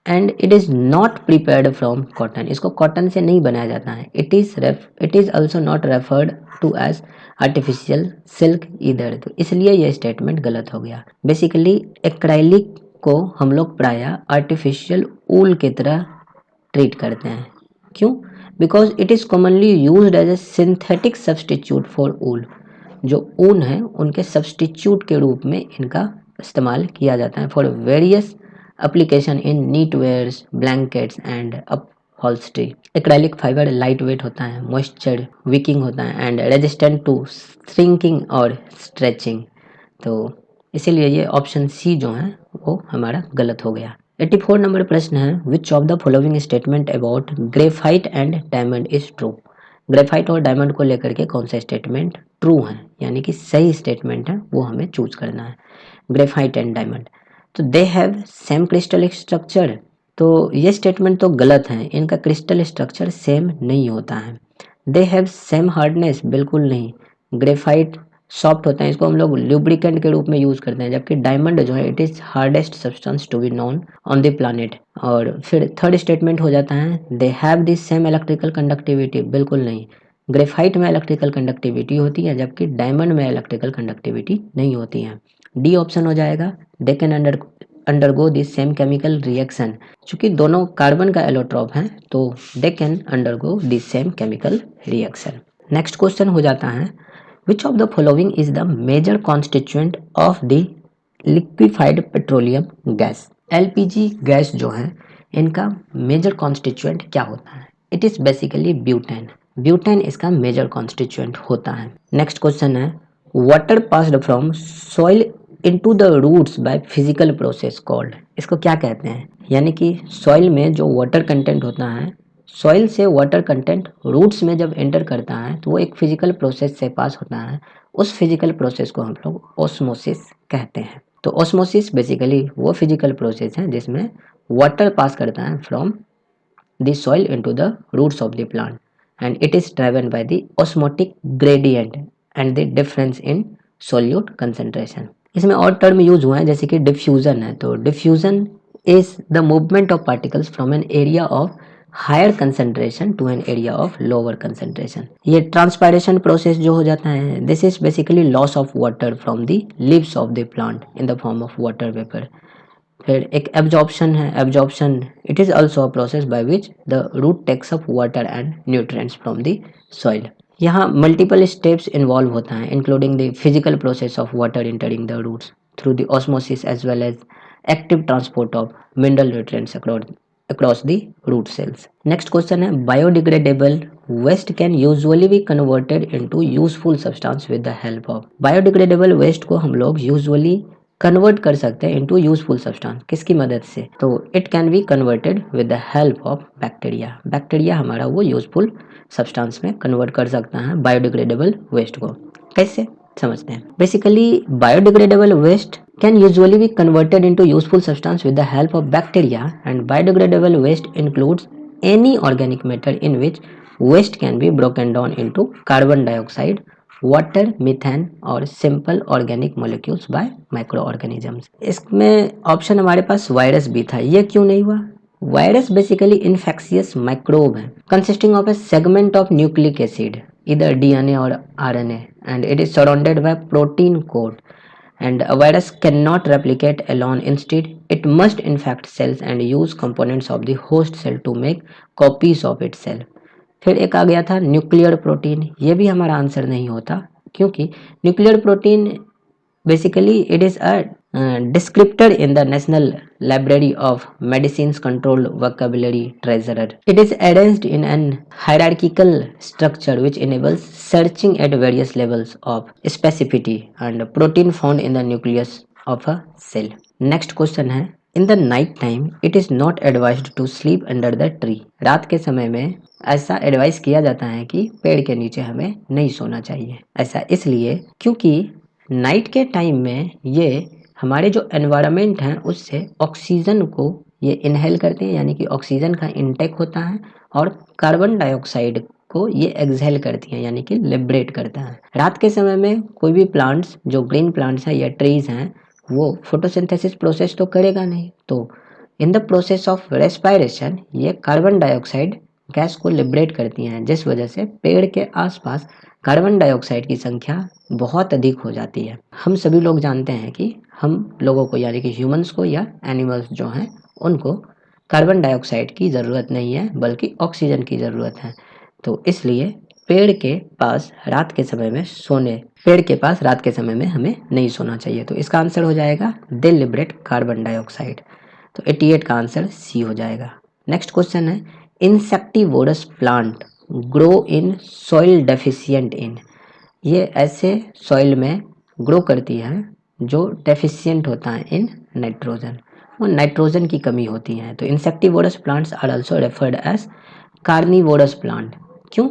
Speaker 1: and it is not prepared from cotton, इसको कॉटन से नहीं बनाया जाता है। It is also not referred to as artificial silk इधर, तो इसलिए यह स्टेटमेंट गलत हो गया। बेसिकली एक्राइलिक को हम लोग प्रायः आर्टिफिशियल ऊल की तरह ट्रीट करते हैं। क्यों? Because it is commonly used as a synthetic substitute for wool, जो ऊन है उनके सब्सटीट्यूट के रूप में इनका इस्तेमाल किया जाता है for various application in knit wears, blankets and upholstery. Acrylic fibre light weight होता है, मॉइस्चर विकिंग होता है एंड रेजिस्टेंट टू श्रिंकिंग और स्ट्रेचिंग, तो इसीलिए ये ऑप्शन सी जो है वो हमारा गलत हो गया। 84 नंबर प्रश्न है, which of the following statement about graphite and diamond is true, graphite और डायमंड को लेकर के कौन सा स्टेटमेंट ट्रू है, यानी कि सही स्टेटमेंट है, वो हमें चूज करना है। ग्रेफाइट एंड डायमंड, तो they have same crystal structure, तो ये स्टेटमेंट तो गलत है, इनका क्रिस्टल स्ट्रक्चर सेम नहीं होता है। दे हैव सेम हार्डनेस, बिल्कुल नहीं, ग्रेफाइट सॉफ्ट होता है, इसको हम लोग लुब्रिकेंट के रूप में यूज़ करते हैं, जबकि डायमंड जो है it is hardest substance to be known on the planet. और फिर थर्ड स्टेटमेंट हो जाता है, they have the same electrical conductivity, बिल्कुल नहीं, ग्रेफाइट में इलेक्ट्रिकल कंडक्टिविटी होती है जबकि डायमंड में इलेक्ट्रिकल कंडक्टिविटी नहीं होती है। डी ऑप्शन हो जाएगा, they can undergo this same chemical reaction, चूँकि दोनों कार्बन का एलोट्रॉप है तो they can undergo this same chemical reaction. Next question हो जाता है, which of the following is the major constituent of the liquefied petroleum gas, LPG gas जो है इनका मेजर कॉन्स्टिट्यूएंट क्या होता है? It is basically butane, butane इसका मेजर कॉन्स्टिट्यूएंट होता है। नेक्स्ट क्वेश्चन है, water passed from soil into the roots by physical process called, इसको क्या कहते हैं? यानी कि सॉइल में जो वाटर कंटेंट होता है, सॉइल से वाटर कंटेंट रूट्स में जब एंटर करता है तो वो एक फिजिकल प्रोसेस से पास होता है, उस फिजिकल प्रोसेस को हम लोग ऑस्मोसिस कहते हैं। तो ऑस्मोसिस बेसिकली वो फिजिकल प्रोसेस है जिसमें वाटर पास करता है from the soil into the roots of the plant and it is driven by the osmotic gradient and the difference in solute concentration. इसमें और टर्म यूज हुआ है जैसे कि डिफ्यूजन है, तो diffusion is the movement of particles from an area of higher concentration to an area of lower concentration. ये transpiration process जो हो जाता है, this is basically loss of water from the leaves of the plant in the form of water vapour. फिर एक absorption है, absorption it is also a process by which the root takes up water and nutrients from the soil. यहाँ multiple steps involve होता है, including the physical process of water entering the roots through the osmosis as well as active transport of mineral nutrients across the root cells. Next question है biodegradable waste can usually be converted into useful substance with the help of biodegradable waste को हम लोग usually convert कर सकते हैं into useful substance किसकी मदद से, तो it can be converted with the help of bacteria. Bacteria हमारा वो यूजफुल सब्सटेंस में कन्वर्ट कर सकता है बायोडिग्रेडेबल वेस्ट को। कैसे समझते हैं। Basically biodegradable waste can usually be converted into useful substance with the help of bacteria, and biodegradable waste includes any organic matter in which waste can be broken down into carbon dioxide, water, methane और simple organic molecules by microorganisms। इसमें option हमारे पास virus भी था, ये क्यों नहीं हुआ। Virus basically infectious microbe है consisting of A segment of nucleic acid इधर डीएनए और RNA and it is surrounded by protein code and a virus cannot replicate alone. Instead, it must infect cells and use components of the host cell to make copies of itself. फिर एक आ गया था nuclear protein, ये भी हमारा answer नहीं होता क्योंकि nuclear protein basically it is a descriptor in the National Library of Medicine's Controlled Vocabulary Treasurer. It is arranged in an hierarchical structure which enables searching at various levels of specificity and protein found in the nucleus of a cell. Next question है In the night time, it is not advised to sleep under the tree. रात के समय में ऐसा advice किया जाता है कि पेड़ के नीचे हमें नहीं सोना चाहिए। ऐसा इसलिए क्योंकि नाइट के टाइम में ये हमारे जो एनवायरनमेंट हैं उससे ऑक्सीजन को ये इनहेल करते हैं, यानी कि ऑक्सीजन का इनटेक होता है और कार्बन डाइऑक्साइड को ये एक्सहेल करती हैं, यानी कि लिबरेट करता है। रात के समय में कोई भी प्लांट्स जो ग्रीन प्लांट्स हैं या ट्रीज हैं वो फोटोसिंथेसिस प्रोसेस तो करेगा नहीं, तो in the process of respiration ये कार्बन डाइऑक्साइड गैस को लिबरेट करती हैं, जिस वजह से पेड़ के आसपास कार्बन डाइऑक्साइड की संख्या बहुत अधिक हो जाती है। हम सभी लोग जानते हैं कि हम लोगों को यानी कि ह्यूमंस को या एनिमल्स जो हैं उनको कार्बन डाइऑक्साइड की ज़रूरत नहीं है बल्कि ऑक्सीजन की ज़रूरत है, तो इसलिए पेड़ के पास रात के समय में हमें नहीं सोना चाहिए। तो इसका आंसर हो जाएगा दे लिबरेट कार्बन डाइऑक्साइड, तो 88 का आंसर सी हो जाएगा। नेक्स्ट क्वेश्चन है insectivorous plant grow in soil deficient in, ये ऐसे सॉइल में ग्रो करती है जो डेफिशिएंट होता है इन नाइट्रोजन, वो नाइट्रोजन की कमी होती है। तो insectivorous plants are also referred as carnivorous plant. क्यों?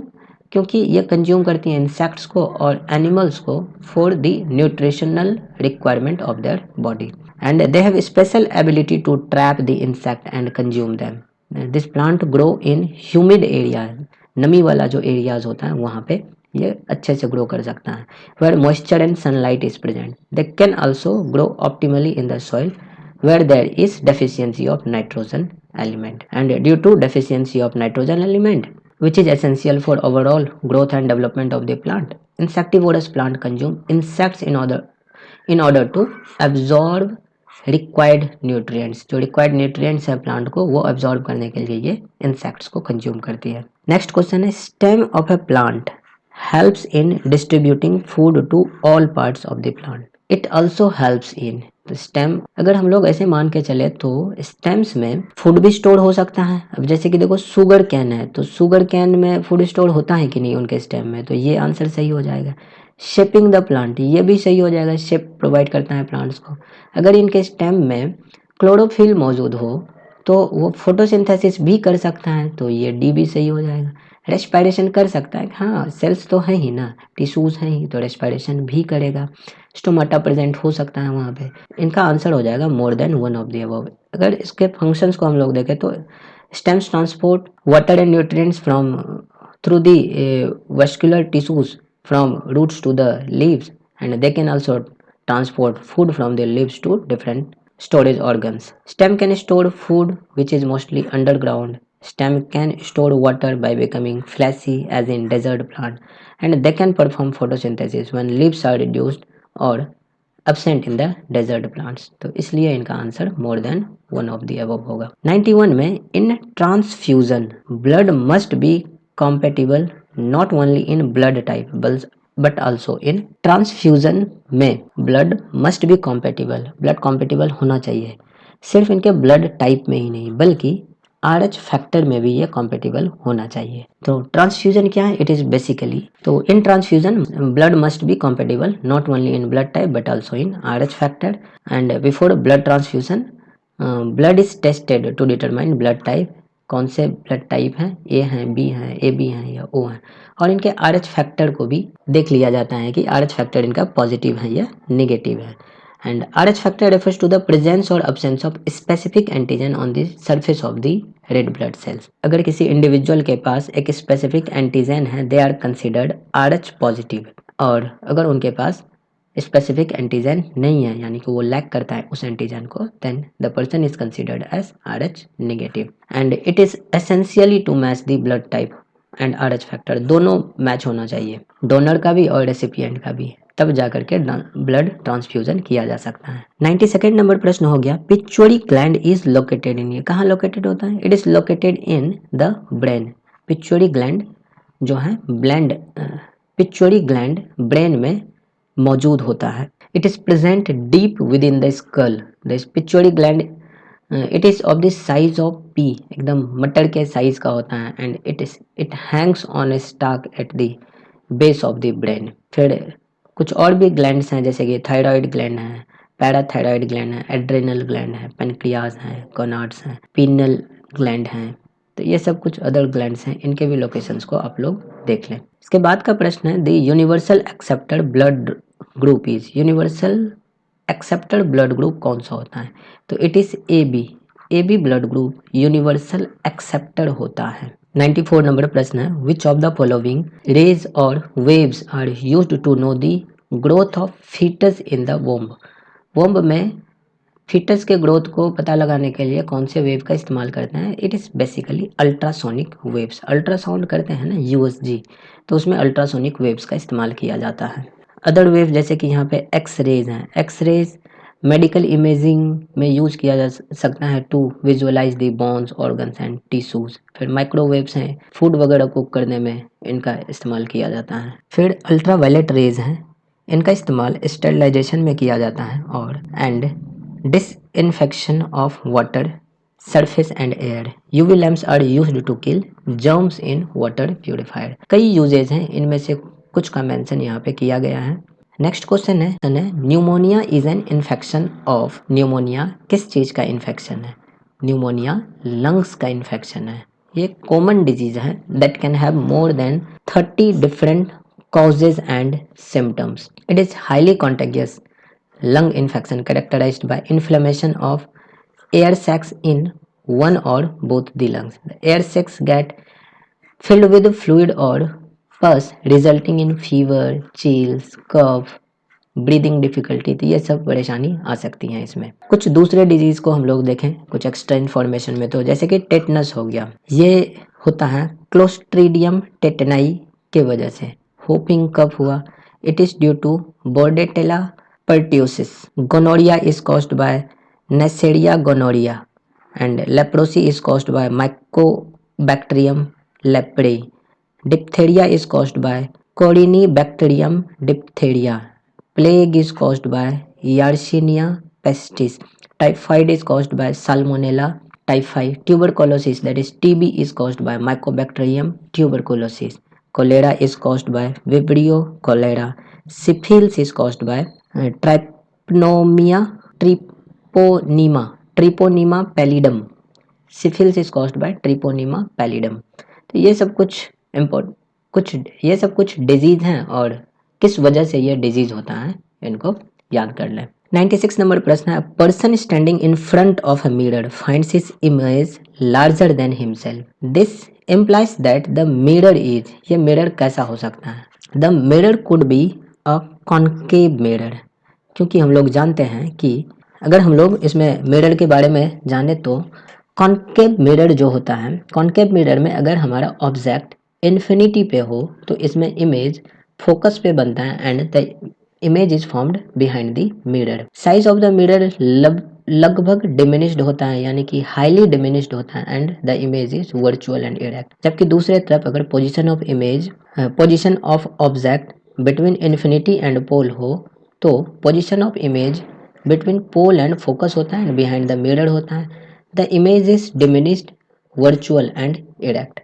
Speaker 1: क्योंकि ये कंज्यूम करती हैं इंसेक्ट्स को और एनिमल्स को for the nutritional requirement of their body and they have special ability to trap the insect and consume them. This plant grow in humid area, नमी वाला जो एरियाज होता है वहाँ पे ये अच्छे से ग्रो कर सकता है। Where moisture and sunlight is present they can also grow optimally in the soil where there is deficiency of nitrogen element, and due to deficiency of nitrogen element which is essential for overall growth and development of the plant, insectivorous plant consume insects in order to absorb required nutrients। जो required nutrients है plant को वो absorb करने के लिए ये insects को consume करती है। next question है stem of a plant helps in distributing food to all parts of the plant, it also helps in। तो स्टेम अगर हम लोग ऐसे मान के चले तो स्टेम्स में फूड भी स्टोर हो सकता है। अब जैसे कि देखो शुगर कैन है, तो शुगर कैन में फूड स्टोर होता है कि नहीं उनके स्टेम में, तो ये आंसर सही हो जाएगा। शेपिंग द प्लांट, ये भी सही हो जाएगा, शेप प्रोवाइड करता है प्लांट्स को। अगर इनके स्टेम में क्लोरोफिल मौजूद हो तो वो फोटोसिंथेसिस भी कर सकता है, तो ये डी भी सही हो जाएगा। रेस्पायरेशन कर सकता है, हाँ सेल्स तो हैं ही ना, टिश्यूज हैं ही, तो रेस्पायरेशन भी करेगा। स्टोमाटा प्रेजेंट हो सकता है वहाँ पे। इनका आंसर हो जाएगा more than one of the above. अगर इसके फंक्शंस को हम लोग देखें तो stems transport water and nutrients from through the vascular tissues from roots to the leaves and they can also transport food from the leaves to different storage organs. Stem can store food which is mostly underground. Stem can store water by becoming fleshy as in desert plant, and they can perform photosynthesis when leaves are reduced or absent in the desert plants। तो इसलिए इनका answer more than one of the above होगा। 91 में in transfusion blood must be compatible not only in blood type but also in transfusion में blood must be compatible, blood compatible होना चाहिए, सिर्फ इनके blood type में ही नहीं बल्कि RH फैक्टर में भी ये compatible होना चाहिए। तो ट्रांसफ्यूजन क्या है? इट इज बेसिकली, तो in transfusion blood must be compatible not only in blood type but also in RH factor, and before blood transfusion blood is tested to determine blood type, कौन से blood type हैं, ए हैं, B हैं, A B हैं या ओ हैं, और इनके RH फैक्टर को भी देख लिया जाता है कि RH फैक्टर इनका पॉजिटिव है या नेगेटिव है। And RH factor refers to the presence और absence of specific antigen on the surface of the red blood cells. अगर किसी इंडिविजुअल के पास एक स्पेसिफिक एंटीजन है they are considered RH positive, और अगर उनके पास स्पेसिफिक एंटीजन नहीं है यानी कि वो लैक करता है उस एंटीजन को, then the person is considered as RH negative. And it is essentially to match the blood type and RH factor, दोनों मैच होना चाहिए, डोनर का भी और रेसिपिएंट का भी, तब जाकर के ब्लड ट्रांसफ्यूजन किया जा सकता है। 92nd नंबर प्रश्न हो गया, pituitary gland is located in, ये कहाँ लोकेटेड होता है? It is located in the brain. Pituitary gland जो है पिट्यूटरी ग्लैंड ब्रेन में मौजूद होता है। It is present deep with in the skull. The pituitary gland it is of the size of P, एकदम मटर के साइज का होता है, and it Hanks on A stock at the base of the brain. फिर कुछ और भी ग्लैंड्स हैं जैसे कि थायराइड ग्लैंड है, पैराथायराइड ग्लैंड है, एड्रेनल ग्लैंड है, पेनक्रियाज है, गोनाड्स हैं, पीनल ग्लैंड हैं, तो ये सब कुछ अदर ग्लैंड्स हैं, इनके भी लोकेशंस को आप लोग देख लें। इसके बाद का प्रश्न है, the universal accepted blood group is, universal accepted blood group कौन सा होता है? तो it is A B blood group universal accepted होता है। 94 नंबर प्रश्न है, which of the following rays or waves are used to know the growth of foetus in the womb. Womb में फीटस के ग्रोथ को पता लगाने के लिए कौन से वेव का इस्तेमाल करते हैं? It is basically ultrasonic waves. Ultrasound करते हैं ना USG, तो उसमें अल्ट्रासोनिक वेव्स का इस्तेमाल किया जाता है। अदर वेव जैसे कि यहाँ पे एक्स रेज हैं, एक्स रेज मेडिकल इमेजिंग में यूज किया जा सकता है to visualise the bones, organs and tissues. फिर माइक्रोवेव्स हैं, फूड वगैरह कुक करने में इनका इस्तेमाल किया जाता है। फिर अल्ट्रावायलेट रेज हैं, इनका इस्तेमाल स्टेरिलाइजेशन में किया जाता है, और and disinfection of water, surface and air. UV lamps are used to kill germs in water purifier. कई यूजेज हैं, इनमें से कुछ का मेंशन यहाँ पे किया गया है। नेक्स्ट क्वेश्चन है, pneumonia is an infection of, pneumonia किस चीज का इन्फेक्शन है? न्यूमोनिया लंग्स का इन्फेक्शन है। ये कॉमन डिजीज है that can have more than 30 different causes and symptoms. It is highly contagious lung infection characterized by inflammation of air sacs in one or both the lungs. The air sacs get filled with fluid or pus resulting in fever, chills, cough, breathing difficulty, तो ये सब परेशानी आ सकती हैं इसमें। कुछ दूसरे disease को हम लोग देखें कुछ एक्स्ट्रा इन्फॉर्मेशन में, तो जैसे कि टेटनस हो गया, ये होता है क्लोस्ट्रीडियम टेटनाई के वजह से। होपिंग कफ हुआ, it is due to Bordetella pertussis. Gonorrhea is caused by Neisseria gonorrhea, and leprosy is caused by Mycobacterium leprae. Diphtheria is caused by Corynebacterium diphtheria. Plague is caused by Yersinia pestis. Typhoid is caused by Salmonella typhi. Tuberculosis, that is TB, is caused by Mycobacterium tuberculosis. Cholera is caused by Vibrio cholera. Syphilis is caused by Treponema pallidum. Syphilis is caused by Treponema pallidum. तो ये सब कुछ disease हैं, और किस वजह से ये डिजीज होता है इनको याद कर लें। 96 नंबर प्रश्न है, person standing in front of a mirror finds his image larger than himself, this implies that the mirror is, ये मिरर कैसा हो सकता है? The mirror could be a concave mirror, क्योंकि हम लोग जानते हैं कि अगर हम लोग इसमें मिरर के बारे में जाने तो कॉन्केव मिरर जो होता है, कॉन्केव मिरर में अगर हमारा ऑब्जेक्ट इन्फिनिटी पे हो तो इसमें इमेज फोकस पे बनता है, and the image is formed behind the mirror. Size of the mirror लगभग डिमिनिश्ड होता है, यानी कि हाईली डिमिनिश्ड होता है, and the image is virtual and erect. जबकि दूसरे तरफ अगर position of object between infinity and pole हो तो position of image between pole and focus होता है एंड बिहाइंड द मिरर होता है। The image is diminished, virtual and erect.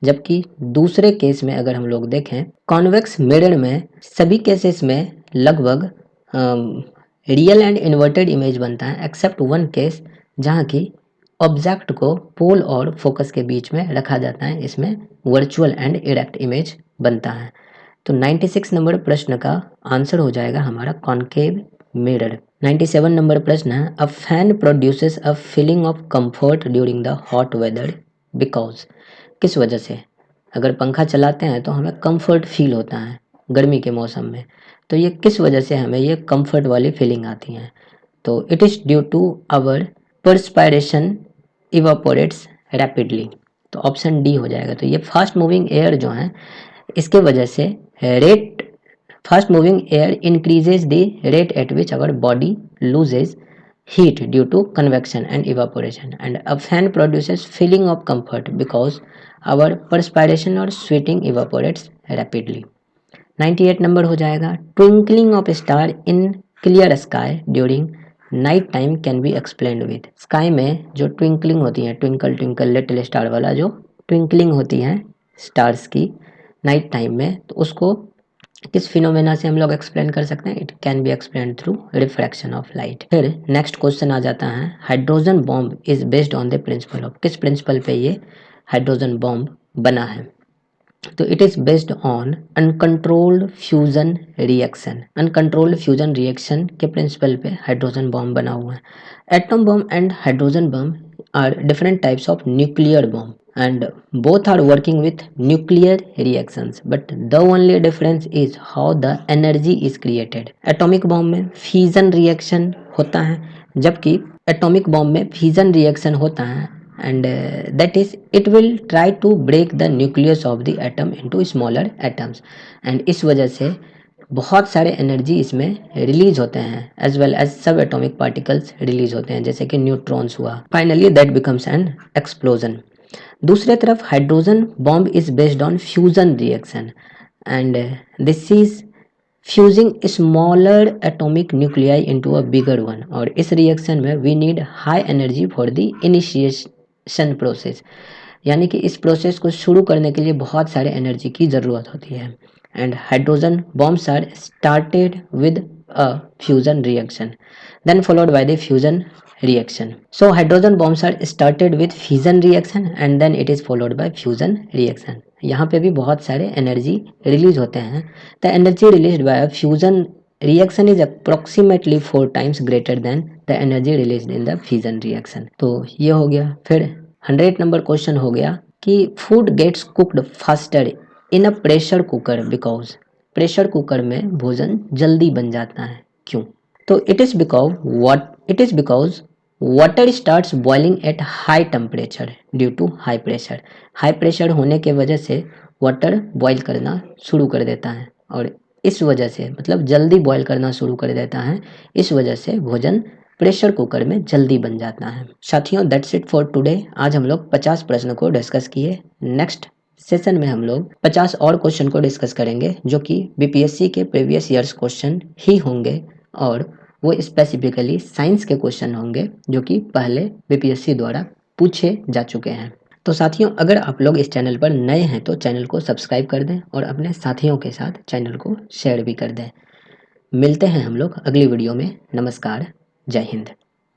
Speaker 1: जबकि दूसरे केस में अगर हम लोग देखें कॉन्वेक्स मिरर में सभी केसेस में लगभग रियल एंड इन्वर्टेड इमेज बनता है, एक्सेप्ट वन केस जहाँ की ऑब्जेक्ट को पोल और फोकस के बीच में रखा जाता है, इसमें वर्चुअल एंड इरेक्ट इमेज बनता है। तो 96 नंबर प्रश्न का आंसर हो जाएगा हमारा कॉन्केव मिरर। 97 नंबर प्रश्न है a fan produces a feeling of comfort during the hot weather because. किस वजह से? अगर पंखा चलाते हैं तो हमें कंफर्ट फील होता है गर्मी के मौसम में, तो ये किस वजह से हमें ये कंफर्ट वाली फीलिंग आती है? तो it is due to our perspiration evaporates rapidly. तो ऑप्शन डी हो जाएगा। तो ये फास्ट मूविंग एयर जो है इसके वजह से rate fast moving air increases the rate at which our body loses heat due to convection and evaporation, and a fan produces feeling of comfort because our perspiration or sweating evaporates rapidly। 98 number हो जाएगा twinkling of star in clear sky during night time can be explained with. Sky में जो twinkling होती है, twinkle twinkle little star वाला जो twinkling होती है स्टार्स की नाइट टाइम में, तो उसको किस फिनोमेना से हम लोग एक्सप्लेन कर सकते हैं? It can be explain through refraction of light. फिर नेक्स्ट क्वेश्चन आ जाता है hydrogen bomb is based on the principle of. किस प्रिंसिपल पे ये हाइड्रोजन बॉम्ब बना है? तो it is based on uncontrolled fusion reaction. Uncontrolled fusion reaction के प्रिंसिपल पे हाइड्रोजन बॉम्ब बना हुआ है। Atom bomb and hydrogen bomb are different types of nuclear bomb and both are working with nuclear reactions, but the only difference is how the energy is created। atomic bomb में fission reaction होता है, जबकि atomic bomb में fission reaction होता है and that is it will try to break the nucleus of the atom into smaller atoms, and इस वजह से बहुत सारे एनर्जी इसमें रिलीज होते हैं as well as sub atomic particles release होते हैं, जैसे कि न्यूट्रॉन्स हुआ। Finally that becomes an explosion. दूसरे तरफ hydrogen bomb is based on fusion reaction and this is fusing smaller atomic nuclei into a bigger one, और इस रिएक्शन में we need high energy for the initiation process, यानी कि इस process को शुरू करने के लिए बहुत सारे एनर्जी की ज़रूरत होती है। And hydrogen bombs are started with a fusion reaction then followed by the fusion reaction। so hydrogen bombs are started with fission reaction and then it is followed by fusion reaction। यहाँ पे भी बहुत सारे energy release होते हैं। the energy released by a fusion reaction is approximately 4 times greater than the energy released in the fission reaction। तो ये हो गया। फिर 100 नंबर क्वेश्चन हो गया कि food gets cooked faster in a pressure cooker because. Pressure cooker में भोजन जल्दी बन जाता है, क्यों? तो it is because water starts boiling at high temperature due to high pressure. High pressure होने के वजह से वाटर बॉईल करना शुरू कर देता है, और इस वजह से मतलब जल्दी बॉईल करना शुरू कर देता है, इस वजह से भोजन प्रेशर कुकर में जल्दी बन जाता है। साथियों दैट्स इट फॉर टुडे। आज हम लोग 50 प्रश्न को डिस्कस किए। नेक्स्ट सेशन में हम लोग 50 और क्वेश्चन को डिस्कस करेंगे जो कि बीपीएससी के प्रीवियस ईयर्स क्वेश्चन ही होंगे, और वो स्पेसिफिकली साइंस के क्वेश्चन होंगे जो कि पहले बीपीएससी द्वारा पूछे जा चुके हैं। तो साथियों अगर आप लोग इस चैनल पर नए हैं तो चैनल को सब्सक्राइब कर दें और अपने साथियों के साथ चैनल को शेयर भी कर दें। मिलते हैं हम लोग अगली वीडियो में। नमस्कार, जय हिंद।